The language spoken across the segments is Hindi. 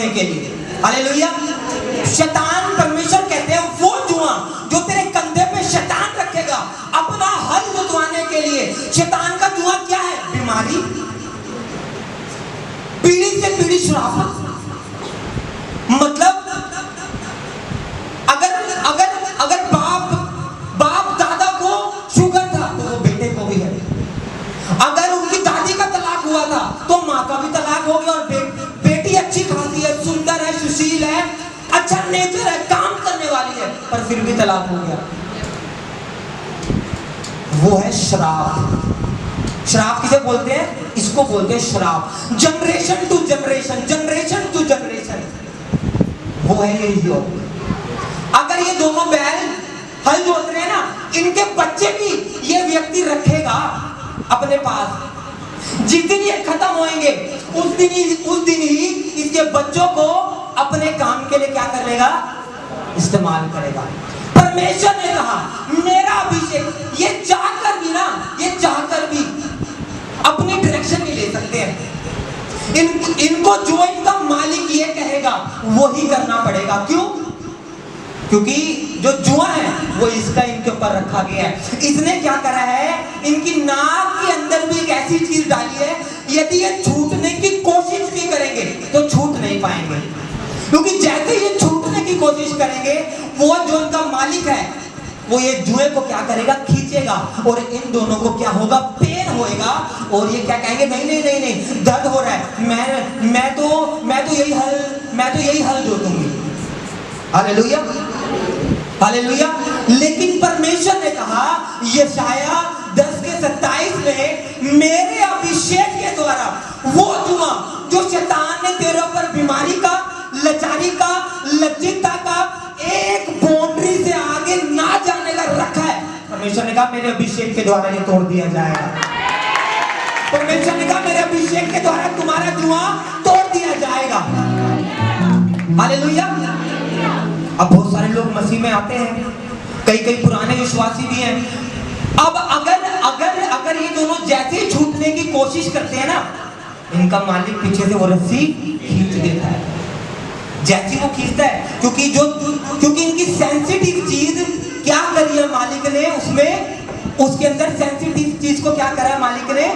बचने के लिए। हालेलुया। शैतान, परमेश्वर कहते हैं वो जुआ जो तेरे कंधे पे शैतान रखेगा अपना हल जुतवाने के लिए। शैतान का जुआ क्या है? बीमारी, पीढ़ी से पीढ़ी श्राप। मतलब अगर बाप दादा को शुगर था तो वो बेटे को भी है। अगर उनकी दादी का तलाक हुआ था तो माँ का भी तलाक हो गया। और बेटी अच्छी खासी है, सुंदर है, सुशील है, अच्छा नेचर है, काम करने वाली है, पर फिर भी तलाक हो गया। वो है श्राप। श्राप किसे बोलते हैं? इसको बोलते हैं श्राप। Generation to generation, generation to generation, वो है ये योग। अगर ये दोनों बैल हल जोत रहे हैं ना, इनके बच्चे भी ये व्यक्ति रखेगा अपने पास। जिस दिन ये खत्म होंगे उस दिन ही इसके बच्चों को अपने काम के लिए क्या कर लेगा? इस्तेमाल करेगा। परमेश्वर ने कहा मेरा अभिषेक, ये चाहकर भी अपनी डायरेक्शन नहीं ले सकते हैं। इनको जो इनका मालिक ये कहेगा वो ही करना पड़ेगा। क्यों? क्योंकि जो जुआ है वो इसका इनके ऊपर रखा गया है। इसने क्या करा है? इनकी नाक के अंदर भी एक ऐसी चीज डाली है, यदि ये छूटने की कोशिश भी करेंगे तो छूट नहीं पाएंगे। क्योंकि जैसे ये छूटने की कोशिश करेंगे, वो जो इनका मालिक है वो ये जुए को क्या करेगा? खींचेगा। और इन दोनों को क्या होगा? पेन होएगा। और ये क्या कहेंगे? नहीं, दर्द हो रहा है, मैं तो यही हल जोतूंगी। Hallelujah, hallelujah. लेकिन परमेश्वर ने कहा यशाया 10:27 में, मेरे अभिषेक के द्वारा वो जुआ जो शैतान ने तेरे ऊपर बीमारी का, लाचारी का, लज्जितता का एक बाउंड्री से आगे ना जाने का रखा है, परमेश्वर ने कहा मेरे अभिषेक के द्वारा ये तोड़ दिया जाएगा। परमेश्वर ने कहा मेरे अभिषेक के द्वारा तुम्हारा जुआ तोड़ दिया जाएगा। हालेलुया। अब बहुत सारे लोग मसीह में आते हैं, कई पुराने विश्वासी भी हैं। अब अगर ये दोनों जैसे ही छूटने की कोशिश करते हैं ना, इनका मालिक पीछे से वो रस्सी खींच देता है। जैसे वो खींचता है, क्योंकि इनकी सेंसिटिव चीज क्या करी है मालिक ने, उसके अंदर सेंसिटिव चीज को क्या करा है मालिक ने?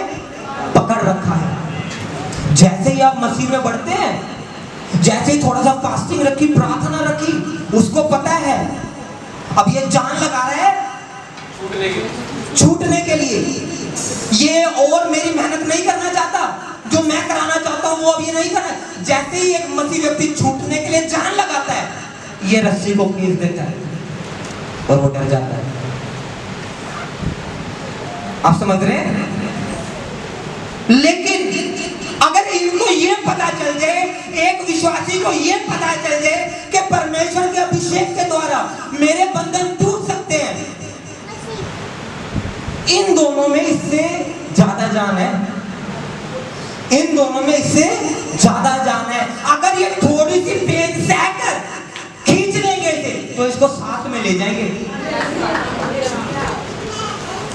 पकड़ रखा है। जैसे ही आप मसीह में बढ़ते हैं, जैसे ही थोड़ा सा फास्टिंग रखी, प्रार्थना रखी, उसको पता है अब ये जान लगा रहा है छूटने के लिए। ये और मेरी मेहनत नहीं करना चाहता, जो मैं कराना चाहता हूं वो अब ये नहीं करना। जैसे ही एक मसीह व्यक्ति छूटने के लिए जान लगाता है, ये रस्सी को खींच देता है और वो डर जाता है। आप समझ रहे हैं? लेकिन अगर इनको ये पता चल जाए, एक विश्वासी को ये पता चल जाए कि परमेश्वर के अभिषेक के द्वारा मेरे बंधन टूट सकते हैं, इन दोनों में इससे ज्यादा जान है। इन दोनों में इससे ज्यादा जान है। अगर ये थोड़ी सी पेन सहकर खींच लेंगे तो इसको साथ में ले जाएंगे।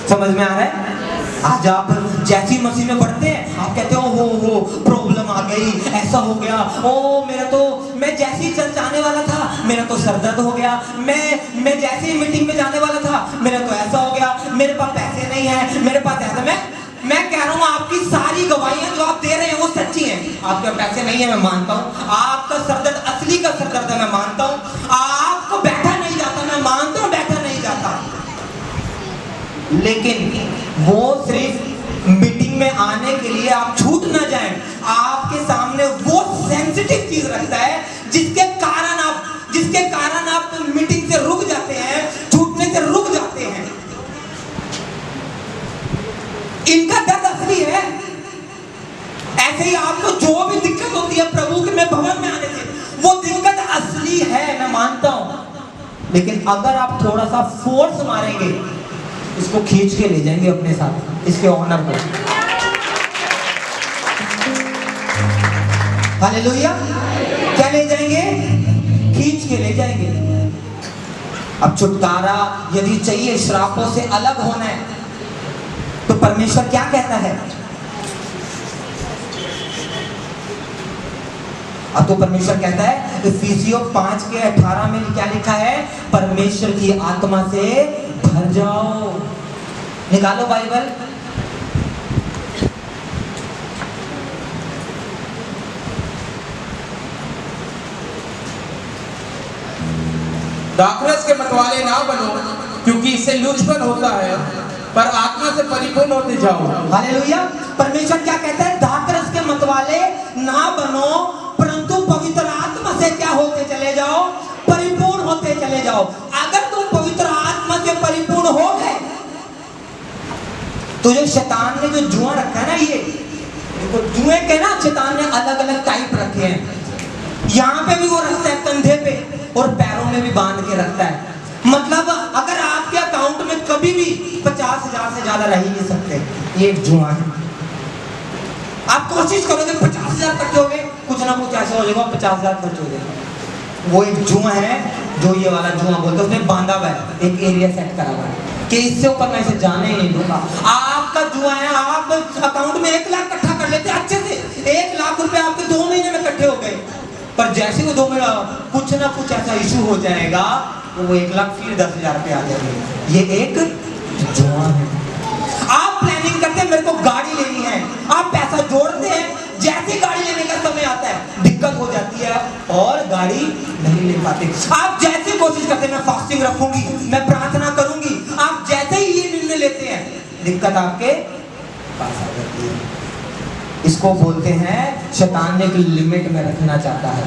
समझ में आ रहा है? आज आप जैसी मसीह में बढ़ते हैं, आप कहते हो हो प्रॉब्लम आ गई, ऐसा हो गया, मैं जैसे ही चर्च आने वाला था मेरा तो सर दर्द हो गया, मैं जैसे ही मीटिंग में जाने वाला था मेरा तो ऐसा हो गया, मेरे पास पैसे नहीं है, मेरे पास ऐसा। मैं कह रहा हूँ आपकी सारी गवाहियां जो आप दे रहे हैं वो सच्ची हैं। आपके पैसे नहीं है, मैं मानता हूँ। आपका सर दर्द असली का सर दर्द है, मैं मानता हूँ। आपको बैठा नहीं जाता, मैं मानता हूँ बैठा नहीं जाता। लेकिन वो सिर्फ मीटिंग में आने के लिए आप छूट ना जाएं, आपके सामने वो सेंसिटिव चीज रखता है जिसके कारण आप मीटिंग से रुक जाते हैं, छूटने से रुक जाते हैं। इनका दर्द असली है। ऐसे ही आपको जो भी दिक्कत होती है प्रभु के में भवन में आने से, वो दिक्कत असली है, मैं मानता हूं। लेकिन अगर आप थोड़ा सा फोर्स मारेंगे, इसको खींच के ले जाएंगे अपने साथ, इसके ऑनर को। हालेलुया। क्या ले जाएंगे? खींच के ले जाएंगे। अब छुटकारा यदि चाहिए, श्रापों से अलग होना है, तो परमेश्वर क्या कहता है? अब तो परमेश्वर कहता है इफिसियों 5:18 में क्या लिखा है, परमेश्वर की आत्मा से भर जाओ। निकालो बाइबल, दाखरस के मतवाले ना बनो, क्योंकि इससे लुचपन होता है, पर आत्मा से परिपूर्ण होते जाओ। हालेलुया। परमेश्वर क्या कहता है, दाखरस के मतवाले ना बनो, परंतु पवित्र आत्मा से क्या होते चले जाओ, परिपूर्ण होते चले जाओ। अगर तुम पवित्र आत्मा से परिपूर्ण हो गए तो जो शैतान ने जो जुआ रखा है ना, ये जुए के ना शैतान ने अलग अलग टाइप रखे हैं। यहाँ पे भी वो रखता है कंधे पे और पैरों में भी बांध के रखता है। मतलब अगर आपके अकाउंट में कभी भी 50,000 से ज्यादा रह ही नहीं सकते, ये एक जुआ है। आप कोशिश करोगे 50,000 इकट्ठे हो गए, कुछ ना कुछ ऐसा हो जाएगा 50,000 खर्च हो जाएगा। वो एक जुआ है जो ये वाला जुआ बोलते हैं, उसने बांधा हुआ है, एक एरिया सेट करा हुआ है कि इससे ऊपर मैं इसे जाने ही नहीं दूंगा। आपका जुआ है, आप अकाउंट में 1 लाख इकट्ठा कर लेते अच्छे से, 1 लाख रुपए आपके 2 महीने में इकट्ठे हो गए, पर जैसे वो 2 महीने कुछ ना कुछ ऐसा इशू हो जाएगा तो वो 1 लाख फिर 10,000 रुपये आ जाएंगे। ये एक जुआ है। आप प्लानिंग करते हैं मेरे को गाड़ी लेनी है, आप पैसा जोड़ते हैं, जैसे गाड़ी लेने का समय आता है दिक्कत हो जाती है और गाड़ी नहीं ले पाते। आप जैसे कोशिश करते हैं मैं फास्टिंग रखूंगी, मैं प्रार्थना करूंगी, आप जैसे ही ये निर्णय लेते हैं दिक्कत आपके पास आ जाती है। इसको बोलते हैं शैतान ने एक लिमिट में रखना चाहता है।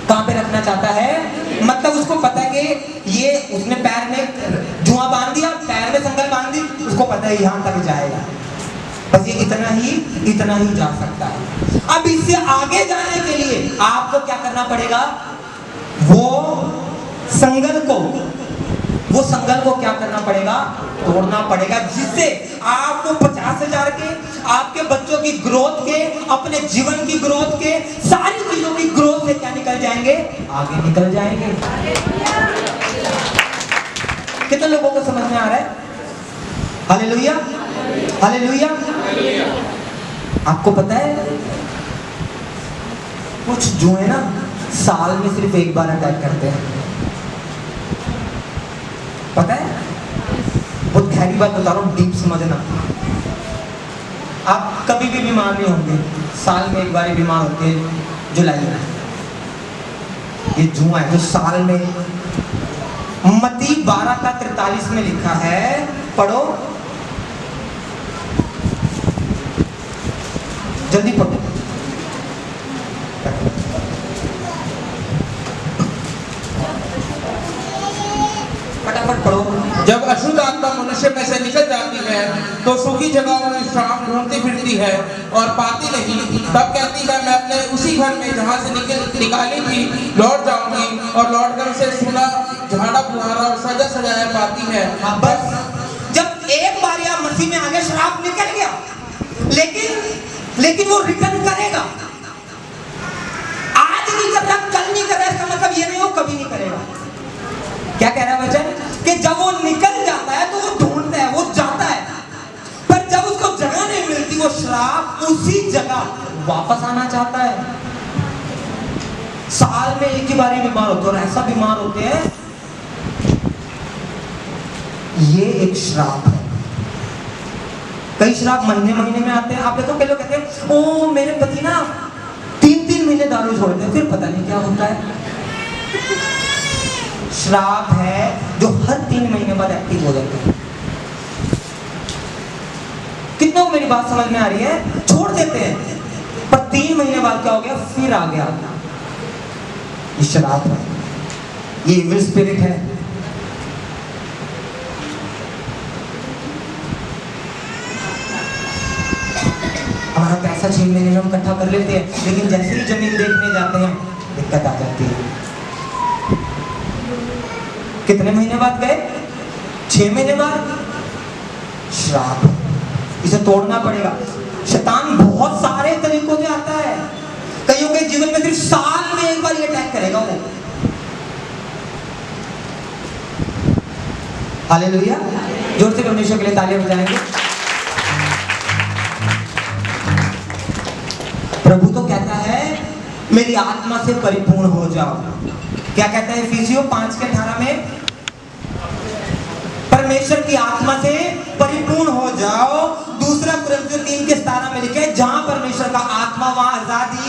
कहां पे रखना चाहता है, मतलब उसको पता है कि ये उसने पैर में जुआ बांध दिया, पैर में संगल बांध दी, उसको पता है यहां तक जाएगा, बस ये इतना ही जा सकता है। अब इससे आगे जाने के लिए आपको क्या करना पड़ेगा, वो संगल को क्या करना पड़ेगा, तोड़ना पड़ेगा, जिससे आपको 50,000 के, आपके बच्चों की ग्रोथ के, अपने जीवन की ग्रोथ के, सारी चीजों की ग्रोथ से क्या निकल जाएंगे, आगे निकल जाएंगे। कितने लोगों को समझ में आ रहा है? Hallelujah, hallelujah. आपको पता है कुछ जो है ना साल में सिर्फ एक बार अटैक करते हैं, पता है? बहुत गहरी बात बता रहा हूँ, डीप समझना। आप कभी भी बीमार नहीं होंगे, साल में एक बार ही बीमार होते हैं, जुलाई में। ये जुआ है जो साल में, मत्ती 12:43 में लिखा है, पढ़ो जल्दी पढ़ो, फटाफट पढ़ो। जब अशुद्ध आत्मा मनुष्य में से निकल जाती है तो सूखी जगहों में विश्राम ढूंढती फिरती है और पाती नहीं, तब कहती है मैं अपने उसी घर में जहाँ से निकाली थी लौट जाऊंगी, और लौट कर उसे सुना झाड़ा फुहारा और सजा सजाया पाती है। बस जब एक बार या मसीह में आगे शराब निकल गया, लेकिन वो रिटर्न करेगा। आज नहीं कर रहा, कल नहीं कर रहा, इसका मतलब ये नहीं वो कभी नहीं करेगा। क्या कह रहा है वचन, कि जब वो निकल जाता है तो वो ढूंढता है, वो जाता है, पर जब उसको जगह नहीं मिलती वो शराब उसी जगह वापस आना चाहता है। साल में एक ही बार बीमार होते हैं, और ऐसा बीमार होते हैं, ये एक श्राप है। कई श्राप महीने महीने में आते हैं। आप देखो कई लोग कहते हैं ओ मेरे पति ना 3-3 महीने दारू छोड़ते हैं, फिर पता नहीं क्या होता है। श्राप है जो हर 3 महीने बाद एक्टिव हो जाते हैं। कितनों को मेरी बात समझ में आ रही है? छोड़ देते हैं, पर 3 महीने बाद क्या हो गया, फिर आ गया। ये श्राप है, ये इविल स्पिरिट है। हमारा पैसा 6 महीने में हम इकट्ठा कर लेते हैं, लेकिन जैसे ही जमीन देखने जाते हैं दिक्कत आ जाती है। कितने महीने बाद गए? 6 महीने बाद। श्राप, इसे तोड़ना पड़ेगा। शैतान बहुत सारे तरीकों से आता है। कईयों के जीवन में सिर्फ साल में एक बार ये अटैक करेगा वो। हालेलुया, जोर से परमेश्वर के लिए तालियां बजाएंगे। प्रभु तो कहता है मेरी आत्मा से परिपूर्ण हो जाओ। क्या कहता है इफिसियों 5:18 में? परमेश्वर की आत्मा से परिपूर्ण हो जाओ। दूसरा कुरिन्थियों 3:17 में लिखा है जहां परमेश्वर का आत्मा वहां आजादी।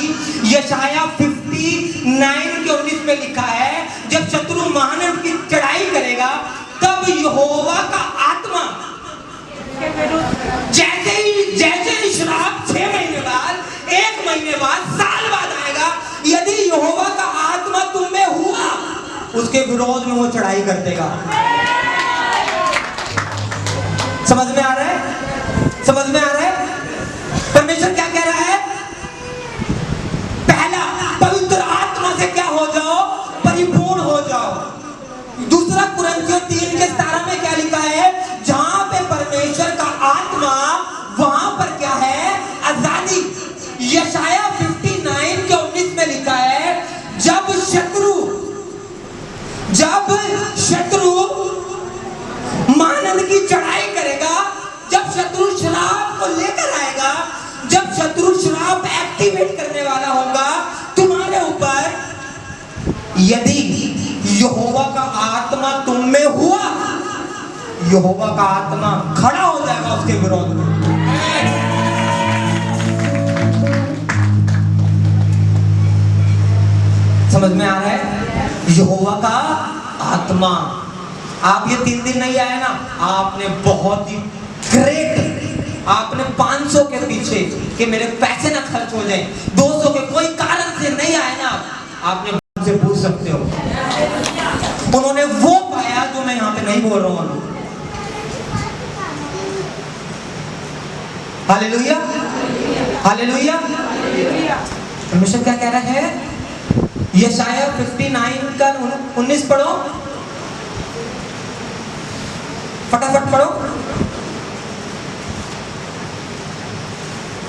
यशाया 59:19 में लिखा है जब शत्रु महानद की चढ़ाई करेगा तब यहोवा का आत्मा जैसे ही श्राप 6 महीने बाद, 1 महीने बाद, साल बाद आएगा, यदि यहोवा का आत्मा तुम में हुआ उसके विरोध में वो चढ़ाई कर देगा। समझ में आ रहा है? समझ में आ रहा है? परमेश्वर क्या कह रहा है? पहला, पवित्र आत्मा से क्या हो जाओ? परिपूर्ण हो जाओ। दूसरा कुरिन्थियों 3:17 में क्या लिखा है? जहां पे परमेश्वर का आत्मा वहां पर क्या है? आजादी। यशाया 59:19 में लिखा है जब शत्रु महानद की चढ़ाई करेगा, जब शत्रु श्राप को लेकर आएगा, जब शत्रु श्राप एक्टिवेट करने वाला होगा तुम्हारे ऊपर, यदि यहोवा का आत्मा तुम में हुआ, यहोवा का आत्मा खड़ा हो जाएगा उसके विरोध में। समझ में आ रहा है? यहोवा का आत्मा। आप ये 3 दिन नहीं आए ना, आपने बहुत ही ग्रेट, आपने 500 के पीछे कि मेरे पैसे ना खर्च हो जाए, 200 के कोई कारण से नहीं आए ना, आपने मुझसे पूछ सकते हो। उन्होंने वो पाया जो मैं यहाँ पे नहीं बोल रहा हूँ। Hallelujah, hallelujah. परमेश्वर क्या कह रहा है? यशाया 59:19 पढ़ो, फटाफट पढ़ो।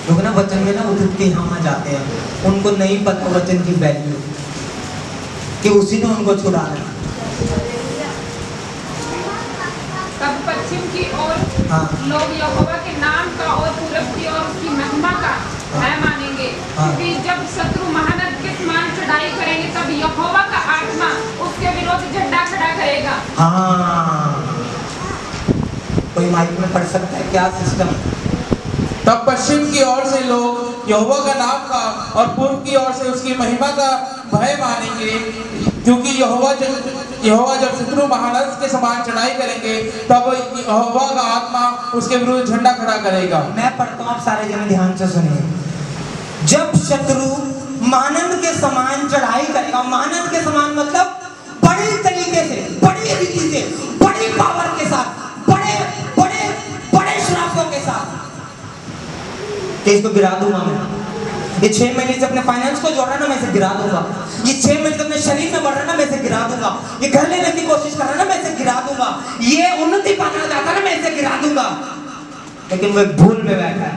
लोग ना वचन में ना उठ के यहाँ जाते हैं, उनको नहीं पता वचन की वैल्यू कि उसी ने उनको छुड़ाना। तब पश्चिम की ओर हाँ। लोग यहोवा के नाम का और पूरब की ओर उसकी महिमा का है मानेंगे। हाँ। क्योंकि जब शत्रु महानद के समान चढ़ाई करेंगे तब यहोवा का आत्मा उसके विरोध झंडा खड़ा करेगा। हाँ, कोई माइक में पढ़ सकता है क्या सिस्टम? तब पश्चिम की ओर से लोग यहोवा का नाम का और पूर्व की ओर से उसकी महिमा का भय मानेंगे, क्योंकि यहोवा जब शत्रु महानद के समान चढ़ाई करेंगे तब यहोवा का आत्मा उसके विरुद्ध झंडा खड़ा करेगा। मैं पढ़ता हूँ, आप सारे जन ध्यान से सुनिए। जब शत्रु महानद के समान चढ़ाई करेगा, महानद के समान मतलब बड़ी तरीके से, बड़ी रीति से, बड़ी पावर के साथ, बड़े बड़े बड़े श्रापों के साथ, कि इसको गिरा दूंगा मैं। ये 6 महीने से अपने फाइनेंस को जोड़ रहा है ना, मैं इसे गिरा दूंगा। ये 6 महीने से अपने शरीर में बढ़ रहा है ना, मैं इसे गिरा दूंगा। ये घर लेने की कोशिश कर रहा है ना, मैं इसे गिरा दूंगा। ये उन्नति पाना चाहता है ना, मैं इसे गिरा दूंगा। लेकिन वो एक भूल में बैठा है।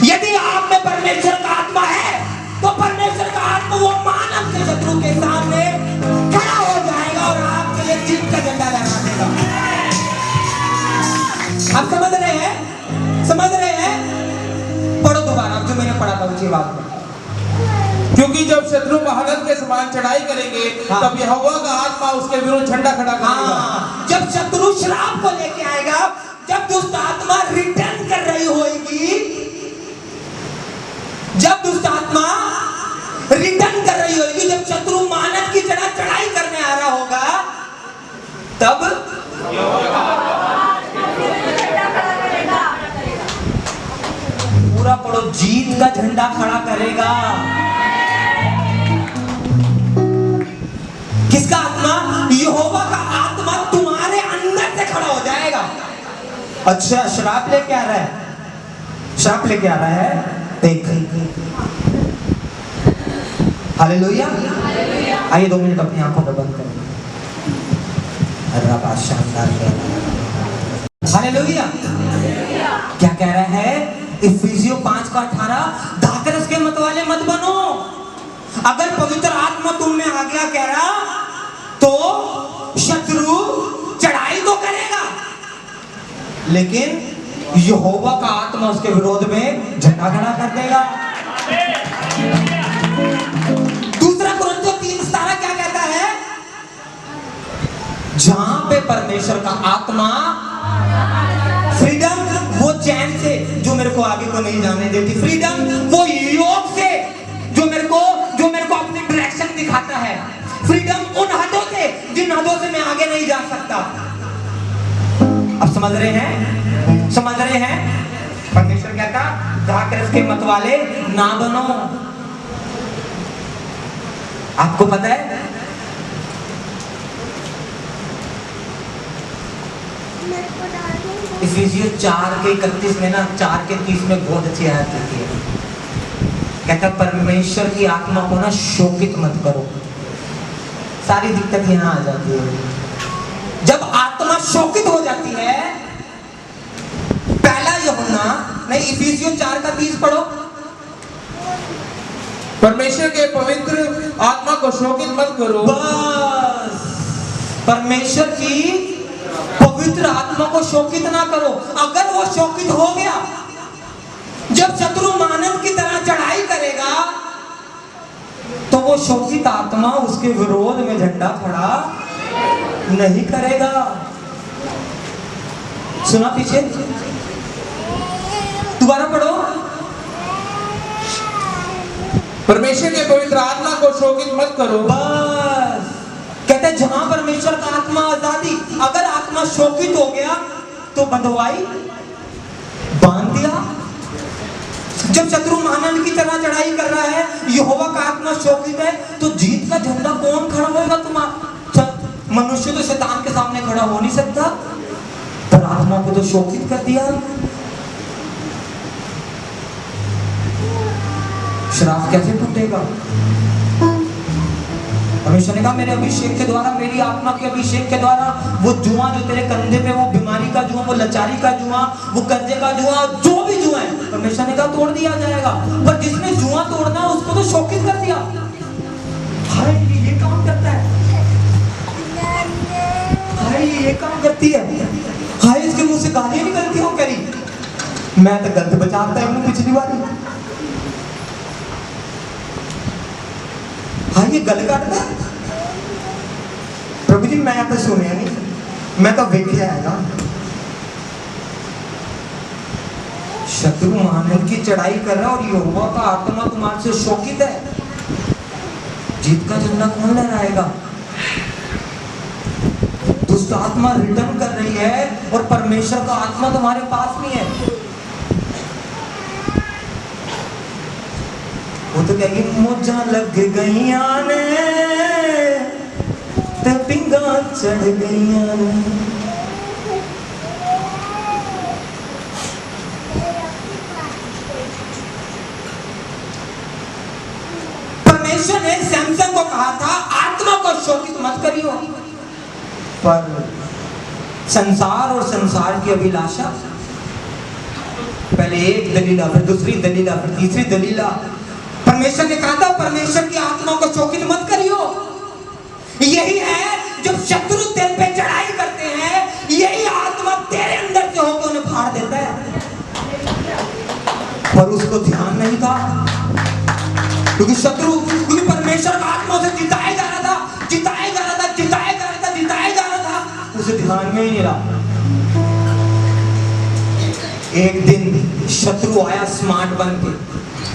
यदि आप में परमेश्वर का आत्मा है तो परमेश्वर का आत्मा वो मानव के शत्रु के सामने खड़ा हो जाएगा और आपके लिए जीत का झंडा लहरा देगा। आप समझ रहे हैं? समझ रहे हैं? पढ़ो दोबारा जो मैंने पढ़ा था उसी बात में। क्योंकि जब शत्रु महानद के समान चढ़ाई करेंगे हाँ। तब यहोवा का आत्मा उसके विरुद्ध झंडा खड़ा करेगा। हाँ, जब शत्रु श्राप को लेके आएगा, जब दुष्ट आत्मा रिटर्न कर रही होगी, जब दुष्ट आत्मा रिटर्न कर रही होगी, जब शत्रु महानद की चढ़ाई करने आ रहा होगा, तब पूरा पढ़ो, जीत का झंडा खड़ा करेगा। किसका आत्मा? यहोवा का आत्मा तुम्हारे अंदर से खड़ा हो जाएगा। अच्छा, श्राप लेके आ रहा है, श्राप लेके आ रहा है। देख, हालेलुया। आइए 2 मिनट अपनी आंखों को बंद करें। अरे शानदार, हालेलुया। क्या कह रहा है इफिसियों 5:18? दाखरस के मतवाले मत बनो। अगर पवित्र आत्मा तुम में आ गया, कह रहा, तो शत्रु चढ़ाई तो करेगा, लेकिन यहोवा का आत्मा उसके विरोध में झंडा खड़ा कर देगा। जहां पे परमेश्वर का आत्मा, फ्रीडम वो चैन से जो मेरे को आगे को नहीं जाने देती, फ्रीडम वो योग से जो मेरे को अपनी डायरेक्शन दिखाता है, फ्रीडम उन हदों से जिन हदों से मैं आगे नहीं जा सकता। अब समझ रहे हैं? समझ रहे हैं? परमेश्वर कहता जाकर के मत वाले ना बनो। आपको पता है इफिसियंस 4:31 में ना 4:30 में बहुत अच्छी आयत लिखी है। कहता परमेश्वर की आत्मा को ना शोकित मत करो। सारी दिक्कत यहाँ आ जाती है जब आत्मा शोकित हो जाती है। पहला यूहन्ना नहीं, इफिसियंस 4:30 पढ़ो। परमेश्वर के पवित्र आत्मा को शोकित मत करो। बस परमेश्वर की पवित्र आत्मा को शोकित ना करो। अगर वो शोकित हो गया, जब शत्रु मानव की तरह चढ़ाई करेगा, तो वो शोकित आत्मा उसके विरोध में झंडा खड़ा नहीं करेगा। सुना पीछे? दोबारा पढ़ो। परमेश्वर के पवित्र आत्मा को शोकित मत करो। बस कहते हैं जहां परमेश्वर का आत्मा आजादी, अगर आत्मा शोकित हो गया तो बंधुआई बांध दिया। जब शत्रु मानव की तरह चढ़ाई कर रहा है, यहोवा का आत्मा शोकित है, तो जीत का झंडा कौन खड़ा होगा? तुम्हारा मनुष्य तो शैतान के सामने खड़ा हो नहीं सकता, पर आत्मा को तो शोकित कर दिया। श्राप कैसे टूटेगा? परमेश्वर ने कहा मेरे अभिषेक के द्वारा, मेरी आत्मा के अभिषेक के द्वारा वो जुआ जो तेरे कंधे पे, वो बीमारी का जुआ, वो लाचारी का जुआ, वो कर्जे का जुआ, जो भी जुआ है, परमेश्वर ने कहा तोड़ दिया जाएगा। पर जिसने जुआ तोड़ना उसको तो शोकित कर दिया। हाय ये काम करता है, हाय ये काम करती है, हाय इसके मुंह से गालियां निकलती हो करी, मैं तो गलत बचाता हूँ पिछली बार। हाँ ये गल काटता है। प्रभु जी मैं तो सुनिया नहीं, मैं तो वेख्या है ना। शत्रु मानव की चढ़ाई कर रहा है और यहोवा का आत्मा तुम्हारे से शोकित है। जीत का झंडा कौन लहराएगा? दुष्ट आत्मा रिटर्न कर रही है और परमेश्वर का आत्मा तुम्हारे पास नहीं है। वो तो कहेगी मुझा लग गईया ने ते पिंगा चढ़ गईया ने। परमेश्वर ने सैमसन को कहा था आत्मा को शोकित मत करियो, पर संसार और संसार की अभिलाषा, पहले एक दलीला, फिर दूसरी दलीला, फिर तीसरी दलीला। परमेश्वर ने कहा था परमेश्वर की आत्मा को शोकित मत करियो। यही है जब शत्रु तेरे पे चढ़ाई करते हैं, यही आत्मा तेरे अंदर से होकर उन्हें फाड़ देता है, पर उसको ध्यान नहीं था क्योंकि परमेश्वर का आत्मा उसे जिताया जा रहा था, जिताया जा रहा था, जिताया जा रहा था, जिताया जा रहा था, उसे ध्यान में ही नहीं रहा। एक दिन शत्रु आया स्मार्ट बन के,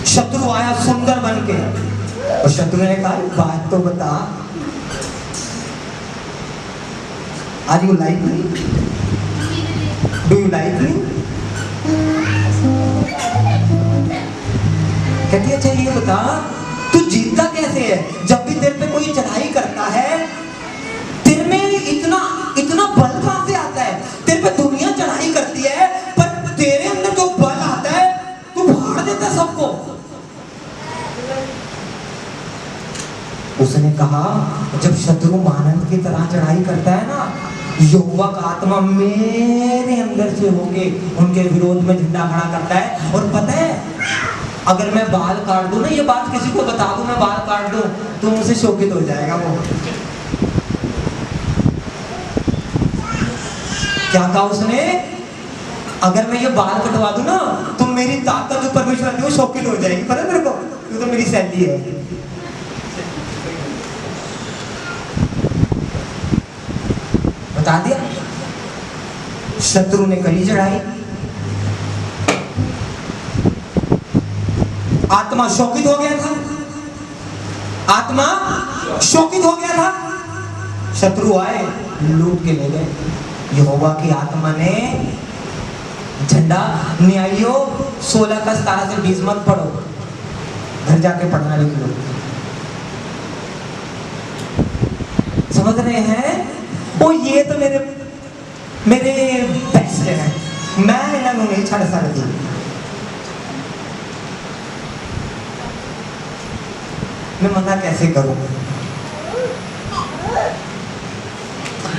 शत्रु आया सुंदर बन के, और शत्रु ने कहा बात तो बता, are you like me, do you like me? कहती है अच्छा ये बता तू जीतता कैसे है? जब भी तेरे पे कोई चढ़ाई करता है, तेरे में इतना इतना बल कहां से आता है? तेरे पे दुनिया चढ़ाई करती है, पर तेरे अंदर जो बल आता है तू फाड़ देता सबको। उसने कहा जब शत्रु मानव की तरह चढ़ाई करता है ना, यहोवा का आत्मा मेरे अंदर से होके उनके विरोध में झंडा खड़ा करता है। और पता है अगर मैं बाल काट दूं ना, ये बात किसी को बता दूं, मैं बाल काट दूं तो मुझसे शोकित हो जाएगा वो। क्या कहा उसने? अगर मैं ये बाल कटवा दूं ना तो मेरी ताकत जो परमेश्वर है वो शोकित हो जाएगी। पता है मेरे को, ये तो मेरी सैलरी है। बता दिया। शत्रु ने कली चढ़ाई, आत्मा शोकित हो गया था, आत्मा शोकित हो गया था। शत्रु आए, लूट के ले गए। यहोवा की आत्मा ने झंडा, न्यायियों 16 का 17 से 20 मत पढ़ो, घर जाके पढ़ना लिख लो। समझ रहे हैं? वो ये तो मेरे पैसे हैं, मैं इन्होंने नहीं छड़ सकती। मैं मना कैसे करूं?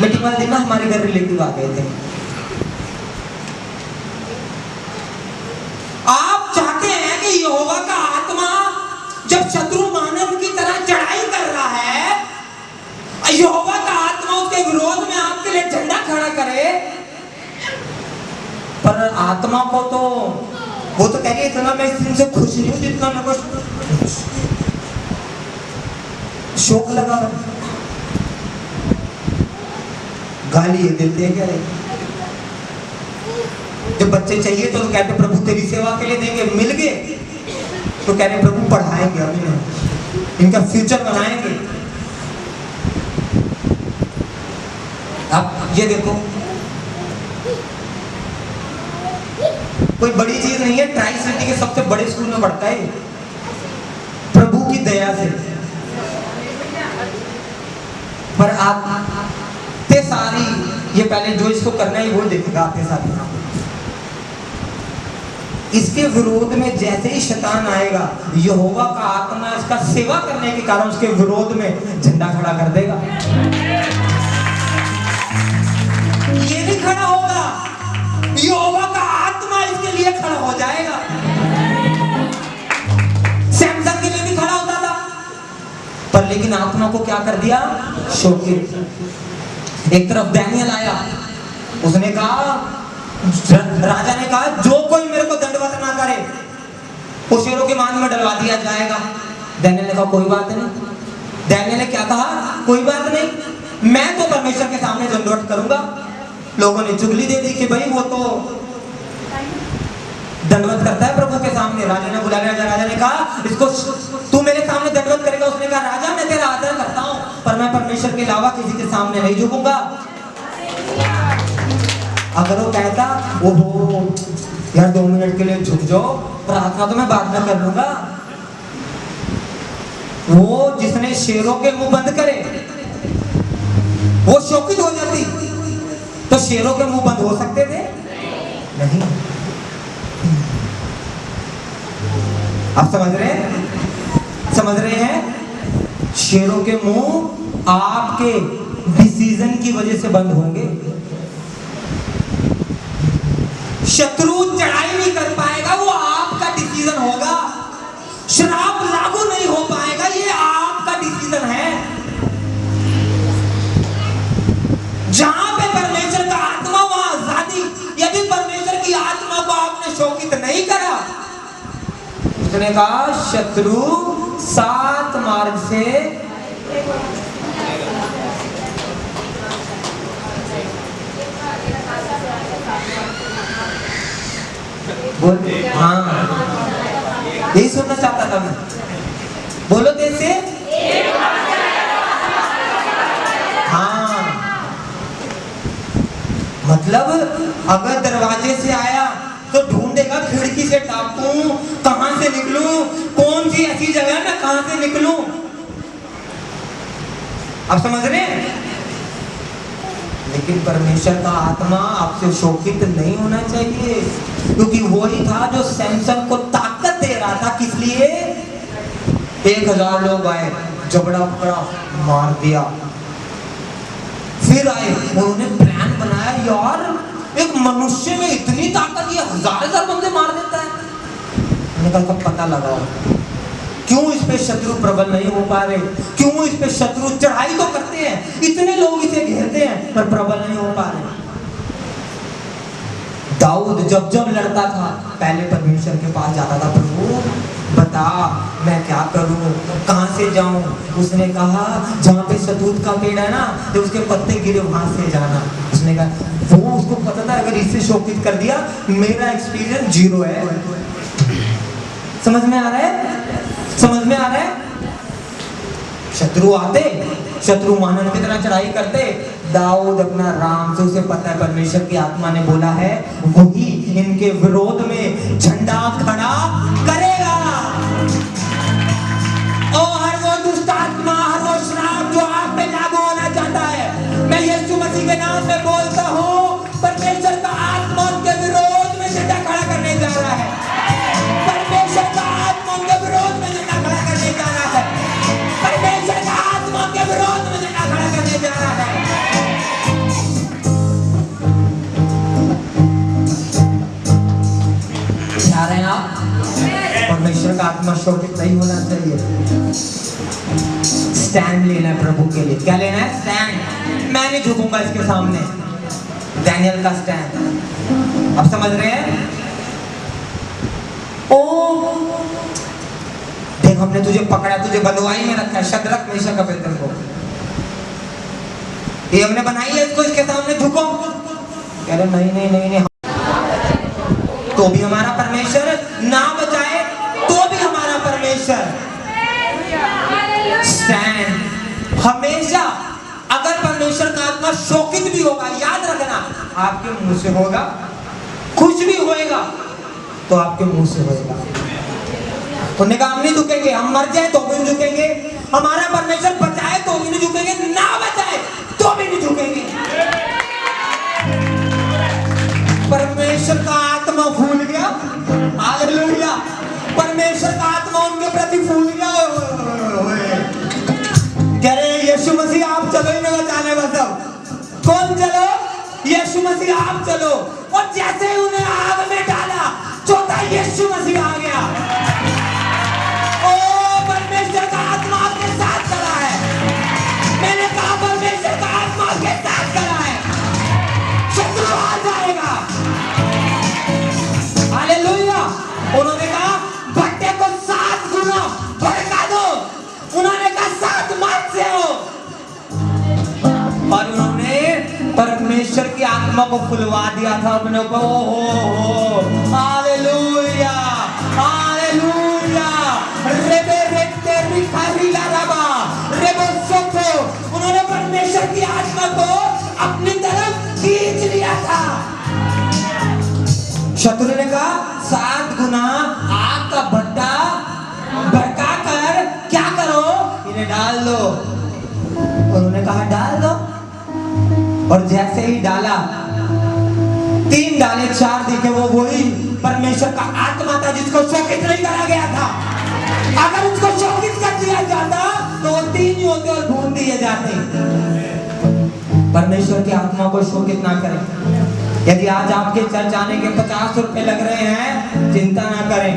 मीटिंग वाले दिन ना हमारे घर रिलेटिव आ गए थे। आप चाहते हैं कि यहोवा का आत्मा जब शत्रु मानव की तरह चढ़ाई कर रहा है, यहोवा का आत्मा उसके विरोध में आपके लिए झंडा खड़ा करे, पर आत्मा को तो वो तो कह रही है इतना मैं इस दिन से खुश नहीं हूं जितना मेरे को शोक लगा। गाली ये देते हैं क्या? जब बच्चे चाहिए तो कहते प्रभु तेरी सेवा के लिए देंगे, मिल गए तो कह रहे प्रभु पढ़ाएंगे, अभी नहीं, इनका फ्यूचर बनाएंगे। आप ये देखो, कोई बड़ी चीज नहीं है, ट्राई सिटी के सबसे बड़े स्कूल में पढ़ता है प्रभु की दया से। पर आते सारी ये पहले जो इसको करना है वो देखेगा, आते सारी इसके विरोध में जैसे ही शैतान आएगा, यहोवा का आत्मा इसका सेवा करने के कारण उसके विरोध में झंडा खड़ा कर देगा। ये नहीं खड़ा होगा, यहोवा का आत्मा इसके लिए खड़ा हो जाएगा। सैमसन के लिए भी खड़ा होता था, पर लेकिन आत्मा को क्या कर दिया? शोकित। एक तरफ दानियल आया, उसने कहा, राजा ने कहा जो कोई मेरे को दंडवत ना करे वो शेरों के मांस में डलवा दिया जाएगा। दानियल ने कहा कोई बात नहीं। दानियल ने क्या कहा? कोई बात नहीं, मैं तो परमेश्वर के सामने दंडवत करूंगा। लोगों ने चुगली दे दी कि भाई वो तो दंडवत करता है प्रभु के सामने। राजा ने बुलाया, राजा ने कहा इसको तू मेरे सामने दंडवत करेगा। उसने कहा राजा मैं तेरा आदर करता हूं, पर मैं परमेश्वर के अलावा किसी के सामने नहीं झुकूंगा। अगर वो कहता ओहो यार 2 मिनट के लिए झुक जाओ, प्रार्थना तो मैं बाद में कर लूंगा। वो जिसने शेरों के मुंह बंद करे वो शोकित हो जाती, तो शेरों के मुंह बंद हो सकते थे? नहीं। आप समझ रहे हैं? समझ रहे हैं? शेरों के मुंह आपके डिसीजन की वजह से बंद होंगे। शत्रु चढ़ाई नहीं कर पाएगा, वो आपका डिसीजन होगा। श्राप लागू नहीं हो पाएगा, ये आपका डिसीजन है। जहां पे परमेश्वर का आत्मा वहां आजादी। यदि परमेश्वर की आत्मा को आपने शोकित नहीं करा, उसने कहा शत्रु 7 मार्ग से बोल। हाँ यही सुनना चाहता था मैं। बोलो कैसे? हाँ मतलब अगर दरवाजे से आया तो ढूंढेगा खिड़की से टापूं, कहां से निकलूं, कौन सी ऐसी जगह मैं कहां से निकलूं। आप समझ रहे हैं? लेकिन परमेश्वर का आत्मा आपसे शोकित नहीं होना चाहिए, क्योंकि वही था जो सैमसन को ताकत दे रहा था। किस लिए? 1000 लोग आए, जबड़ा पकड़ा, मार दिया। फिर आए, उन्होंने प्लान बनाया, यार एक मनुष्य में इतनी ताकत, ये 1000 बंदे मार देता है। उन्होंने कहा पता लगाओ क्यों इस पे शत्रु प्रबल नहीं हो पा रहे, क्यों इस पे शत्रु चढ़ाई तो करते हैं, इतने लोग इसे घेरते हैं पर प्रबल नहीं हो पा रहे। दाऊद जब जब लड़ता था पहले परमेश्वर के पास जाता था, प्रभु बता मैं क्या करूं, कहां से जाऊं। उसने कहा जहां पे शतूत का पेड़ है ना, तो उसके पत्ते गिरे वहां से जाना। उसने कहा वो उसको पता था अगर इससे शोकित कर दिया मेरा एक्सपीरियंस 0 है। समझ में आ रहा है, समझ में आ रहा है। शत्रु आते, शत्रु मानव की तरह चढ़ाई करते, दाऊद अपना राम से, उसे पता है परमेश्वर की आत्मा ने बोला है वही इनके विरोध में झंडा खड़ा करेगा। और हर वो दुष्ट आत्मा, हर वो श्राप जो आप पे लागू होना चाहता है, मैं यीशु मसीह के नाम में बोलता हूँ, परमेश्वर का आत्मा उनके विरोध में झंडा खड़ा करने जा रहा है। परमेश्वर का आत्मा उनके विरोध में झंडा खड़ा करने जा रहा है। परमेश्वर का आत्मा उनके विरोध में झंडा खड़ा करने जा रहा है। जा रहे हैं आप? परमेश्वर का आत्मा शोकित नहीं होना चाहिए। स्टैंड लेना है प्रभु के लिए। क्या लेना है? स्टैंड। मैं नहीं झुकूंगा इसके सामने। डैनियल का स्टैंड। अब समझ रहे हैं? ओ देख हमने तुझे पकड़ा, तुझे बंधुआई में रखा है, शद्रक मेशक अबेदनगो को। ये हमने बनाई है, इसको इसके सामने झुको। कह रहे नहीं नहीं नहीं नहीं, तो भी हमारा परमेश्वर ना बचाए तो भी हमारा परमेश्वर स्टैंड। हमेशा अगर परमेश्वर का आत्मा शोकित भी होगा, याद रखना आपके मुंह से होगा, खुश भी होएगा तो आपके मुंह से होएगा। उन्होंने कहा हम नहीं झुकेंगे, हम मर जाए तो भी नहीं झुकेंगे, हमारा परमेश्वर बचाए तो भी नहीं झुकेंगे, ना बचाए तो भी नहीं झुकेंगे। परमेश्वर का आत्मा फूल गया, हालेलुया। परमेश्वर का आत्मा उनके प्रति फूल गया। कह रहे यीशु मसीह आप चलो इन्हें बचाने, बस कौन चलो? यीशु मसीह आप चलो। और जैसे ही उन्हें आग में डाला, चौथा यीशु मसीह आ गया। ओ परमेश्वर का आत्मा आपके साथ खड़ा है। मैंने कहा परमेश्वर का आत्मा आपके साथ खड़ा है, शत्रु आ जाएगा। हालेलुया। उन्होंने कहा भट्टे को 7 गुना भड़का दो। उन्होंने कहा 7 मार्च से हो। और उन्होंने परमेश्वर की आत्मा को फुलवा दिया था अपने ऊपर। ओहो हालेलुया हालेलुया। रेबे रेते रिखारीला रबा रेबो सोतो। उन्होंने परमेश्वर की आत्मा को अपनी तरफ खींच लिया था। शत्रु ने कहा 7 गुना आग का भट्टा भड़का कर क्या करो, इन्हें डाल दो। उन्होंने कहा डाल दो। और जैसे ही डाला, 3 डाले 4 दिखे, वो वही परमेश्वर का आत्मा था जिसको शोकित नहीं करा गया था। अगर उसको शोकित कर दिया जाता तो वो 3 ही होते और भून दिए जाते। परमेश्वर की आत्मा को शोकित ना करें। यदि आज आपके चर्च आने के 50 रुपए लग रहे हैं, चिंता ना करें,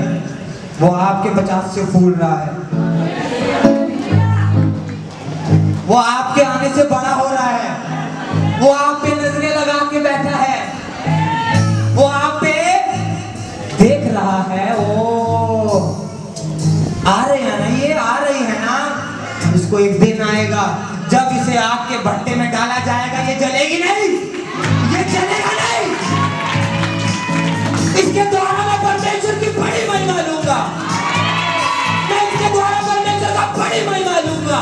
वो आपके 50 से फूल रहा है। वो आपके आने से बड़ा हो रहा है। वो आप पे नजरें लगा के बैठा है। वो आप पे देख रहा है। ओ आ रहे हैं ना, ये आ रही है ना। इसको एक दिन आएगा जब इसे आग के भट्टे में डाला जाएगा। ये जलेगी नहीं, ये जलेगा नहीं। इसके द्वारा मैं परमेश्वर की बड़ी महिमा लूंगा। मैं इसके द्वारा परमेश्वर का बड़ी महिमा लूंगा।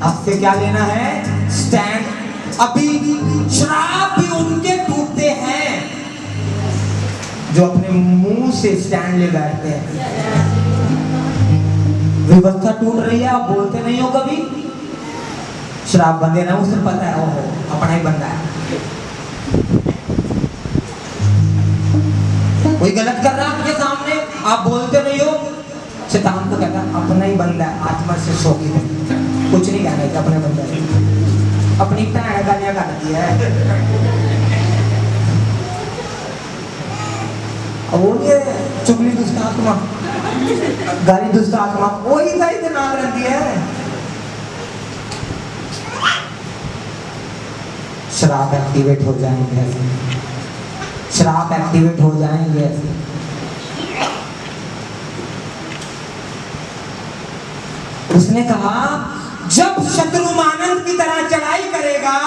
आपसे क्या लेना है? स्टैंड। अभी श्राप भी उनके टूटते हैं जो अपने मुंह से स्टैंड ले बैठते हैं। व्यवस्था टूट रही है, आप बोलते नहीं हो कभी। श्राप बंदे ना, उसे पता है ओहो अपना ही बंदा है। कोई गलत कर रहा है आपके सामने, आप बोलते नहीं हो। शैतान को कहता है अपना ही बंदा है, आत्मा से शोकित है, कुछ नहीं कहना है अपने बंदा है। अपनी भैन गालियां काटती है। अब वो नहीं है चुगली दुष्ट आत्मा, गाली दुष्ट आत्मा, वही गाली तो नाम रहती है। श्राप एक्टिवेट हो जाएंगे ऐसे, श्राप एक्टिवेट हो जाएंगे ऐसे। उसने कहा जब शत्रु मानंद की तरह चढ़ाई करेगा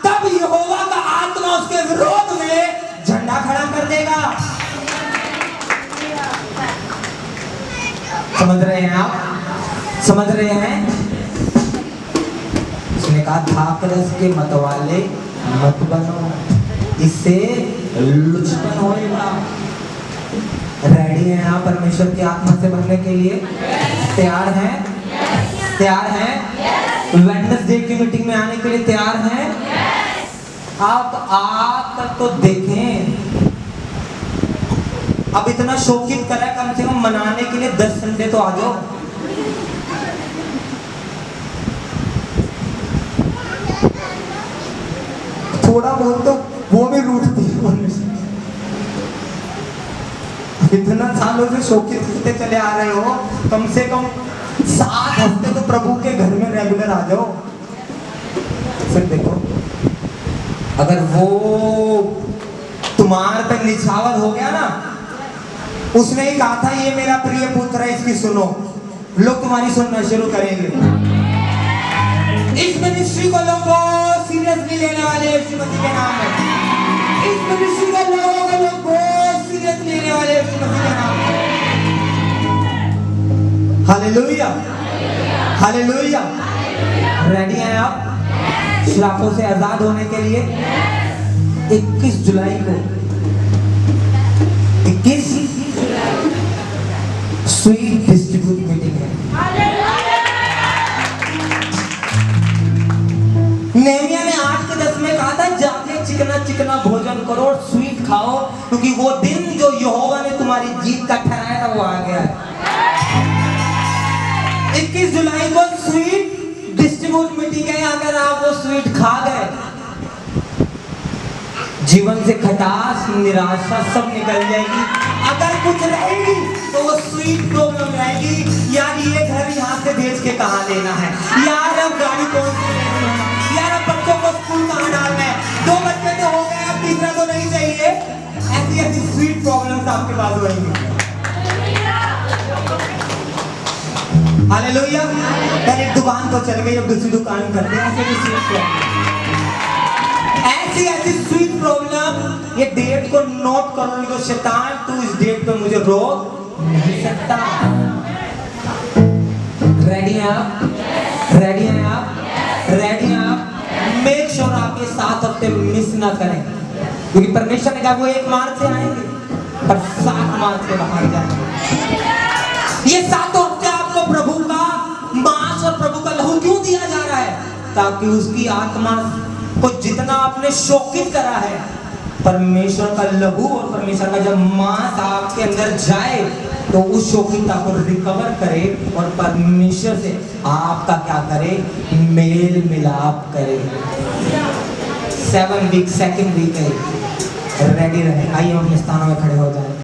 तब यहोवा का आत्मा उसके विरोध में झंडा खड़ा कर देगा। समझ रहे हैं आप? समझ रहे हैं? उसने कहा धाकरस के मतवाले मत बनो, इससे लुचपन होएगा। रेडी हैं आप परमेश्वर की आत्मा से भरने के लिए? तैयार हैं? तैयार हैं? वेडनेसडे की मीटिंग में आने के लिए तैयार हैं? आप आकर तो देखें। अब इतना शोकित करा, कम से कम मनाने के लिए 10 संडे तो आ जाओ। थोड़ा बहुत तो वो भी रूठती है। इतना सालों से शोकित करते चले आ रहे हो, कम से कम 7 हफ्ते तो प्रभु के घर में रेगुलर आ जाओ। फिर देखो, अगर वो तुम्हारे पे निछावर हो गया ना, उसने ही कहा था ये मेरा प्रिय पुत्र है, इसकी सुनो, लोग तुम्हारी सुनना शुरू करेंगे। इस मिनिस्ट्री को लोगों सीरियसली लेने वाले यीशु मसीह के नाम में, इस मिनिस्ट्री को लोगों सीरियसली लेने वाले यीशु मसीह के नाम में। Hallelujah, hallelujah. रेडी हैं आप श्रापों से आजाद होने के लिए? 21 जुलाई को 21 स्वीट डिस्ट्रीब्यूट मीटिंग है। नेहमिया ने 8 के 10 में कहा था जाके चिकना चिकना भोजन करो और स्वीट खाओ, क्योंकि वो दिन जो यहोवा ने तुम्हारी जीत का ठहराया था वो आ गया है। 21 जुलाई को स्वीट डिस्ट्रीब्यूट मीटिंग है। अगर आप वो स्वीट खा गए, जीवन से खटास निराशा सब निकल जाएगी। अगर कुछ रहेगी तो वो स्वीट प्रॉब्लम रहेगी। यार ये घर यहाँ से भेज के कहाँ लेना है, यार अब गाड़ी कौन सी लेनी है, यार अब बच्चों को स्कूल कहाँ डालना है, 2 बच्चे तो हो गए, अब तीसरा तो नहीं चाहिए। ऐसी ऐसी स्वीट प्रॉब्लम्स आपके पास होंगी। हालेलुया। पहले एक दुकान तो चल गई, अब दूसरी दुकान करते हैं। ऐसी ऐसी स्वीट प्रॉब्लम, ये डेट को नोट कर लो, शैतान तू इस डेट पे मुझे रोक नहीं सकता। रेडी हैं आप? रेडी हैं आप? रेडी हैं आप? मेक श्योर आप ये 7 हफ्ते मिस ना करें, क्योंकि परमेश्वर ने कहा वो 1 मार्च से आएंगे पर 7 मार्च से बाहर जाएंगे। ये 7 हफ्ते आपको प्रभु का मांस और प्रभु का लहू क्यों दिया जा रहा है? ताकि उसकी आत्मा को जितना आपने शोकित करा है, परमेश्वर का लहू और परमेश्वर का जब मांस आपके अंदर जाए तो उस शोकितता को रिकवर करे और परमेश्वर से आपका क्या करे? मेल मिलाप करे। 7 वीक 2nd वीक है। रेडी रहे। आइए हम अपने स्थानों में खड़े हो जाए।